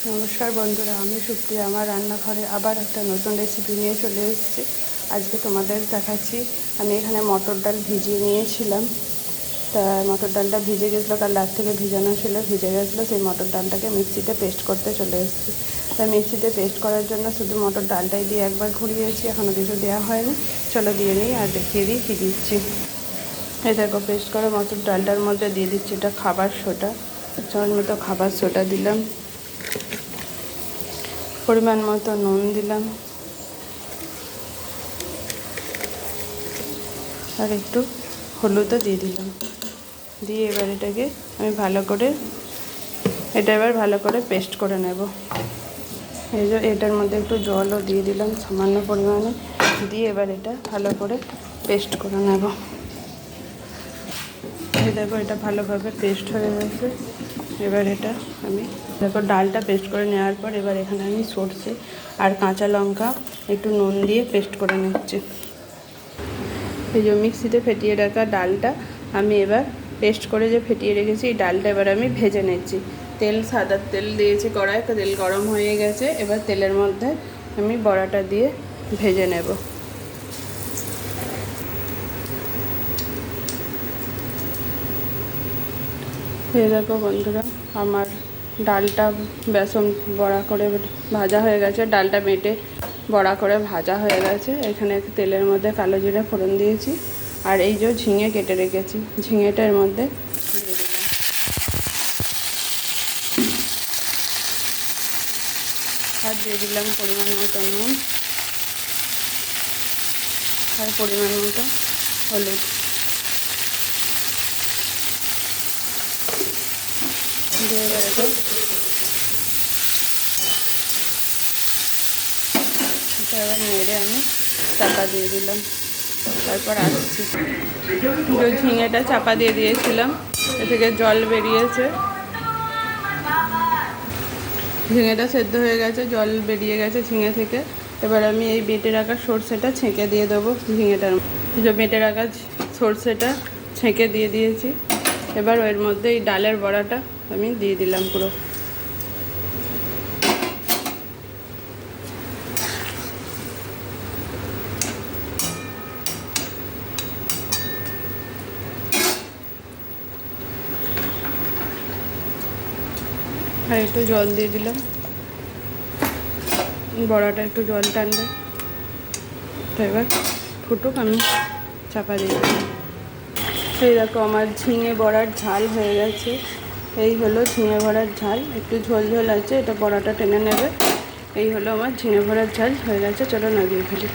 নমস্কার বন্ধুরা, আমি সুপ্রিয়া। আমার রান্নাঘরে আবার একটা নতুন রেসিপি নিয়ে চলে এসেছি। আজকে তোমাদের দেখাচ্ছি। আমি এখানে মটর ডাল ভিজিয়ে নিয়েছিলাম। তা মটর ডালটা ভিজে গেছিলো, কাল রাত থেকে ভিজানো ছিল, ভিজে গেছিলো। সেই মটর ডালটাকে মিক্সিতে পেস্ট করতে চলে এসেছি। তাই মিক্সিতে পেস্ট করার জন্য শুধু মটর ডালটাই দিয়ে একবার ঘুরিয়েছি, এখনও কিছু দেওয়া হয়নি। চলো দিয়ে নিই আর দেখিয়ে দিই কী দিচ্ছি। এই দেখো, পেস্ট করা মটর ডালটার মধ্যে দিয়ে দিচ্ছি এটা খাবার সোডা। চামচ মতো খাবার সোডা দিলাম, পরিমাণ মতো নুন দিলাম, আর একটু হলুদও দিয়ে দিলাম। দিয়ে এবার এটাকে আমি এবার ভালো করে পেস্ট করে নেব। এই যে এটার মধ্যে একটু জলও দিয়ে দিলাম সামান্য পরিমাণে, দিয়ে এবার এটা ভালো করে পেস্ট করে নেব। এই দেখো, এটা ভালোভাবে পেস্ট হয়ে গেছে। এবার এটা আমি দেখো ডালটা পেস্ট করে নেওয়ার পর এবার এখানে আমি সরষে আর কাঁচা লঙ্কা একটু নুন দিয়ে পেস্ট করে নিচ্ছি। এই যে মিক্সিতে ফেটিয়ে রাখা ডালটা আমি এবার পেস্ট করে যে ফেটিয়ে রেখেছি, এই ডালটা এবার আমি ভেজে নিচ্ছি। সাদা তেল দিয়েছি কড়ায়, তেল গরম হয়ে গেছে। এবার তেলের মধ্যে আমি বড়াটা দিয়ে ভেজে নেব। এই দেখো বন্ধুরা, আমার ডালটা বেসন বড়া করে ভাজা হয়ে গেছে। ডালটা বেটে বড়া করে ভাজা হয়ে গেছে। এখানে তেলের মধ্যে কালো জিরে ফোড়ন দিয়েছি, আর এই যে ঝিঙে কেটে রেখেছি, ঝিঙেটার মধ্যে দিয়ে দিলাম। আর দিয়ে দিলাম পরিমাণ মতো নুন আর পরিমাণ মতো হলুদ। দিয়ে এটা এবার নেড়ে আমি চাপা দিয়ে দিলাম। তারপর আসছি, ঝিঙেটা চাপা দিয়ে দিয়েছিলাম, এ থেকে জল বেরিয়েছে। ঝিঙেটা সেদ্ধ হয়ে গেছে, জল বেরিয়ে গেছে ঝিঙে থেকে। এবার আমি এই বেটে রাখা সর্ষেটা ছেঁকে দিয়ে দেবো ঝিঙেটার। যে বেটে রাখা সর্ষেটা ছেঁকে দিয়ে দিয়েছি। এবার এর মধ্যে এই ডালের বড়াটা আমি দিয়ে দিলাম পুরো। আর একটু জল দিয়ে দিলাম, বড়াটা একটু জল টানবে। তো এবার ফুটুক, আমি চাপা দিয়ে দিলাম। এই দেখো, আমার ঝিঙে বড়ার ঝাল হয়ে গেছে। এই হলো ঝিঙে বড়ার ঝাল, একটু ঝোল ঝোল আছে, এটা বড়াটা টেনে নেবে। এই হলো আমার ঝিঙে বড়ার ঝাল হয়ে গেছে। চলো নামিয়ে ফেলি।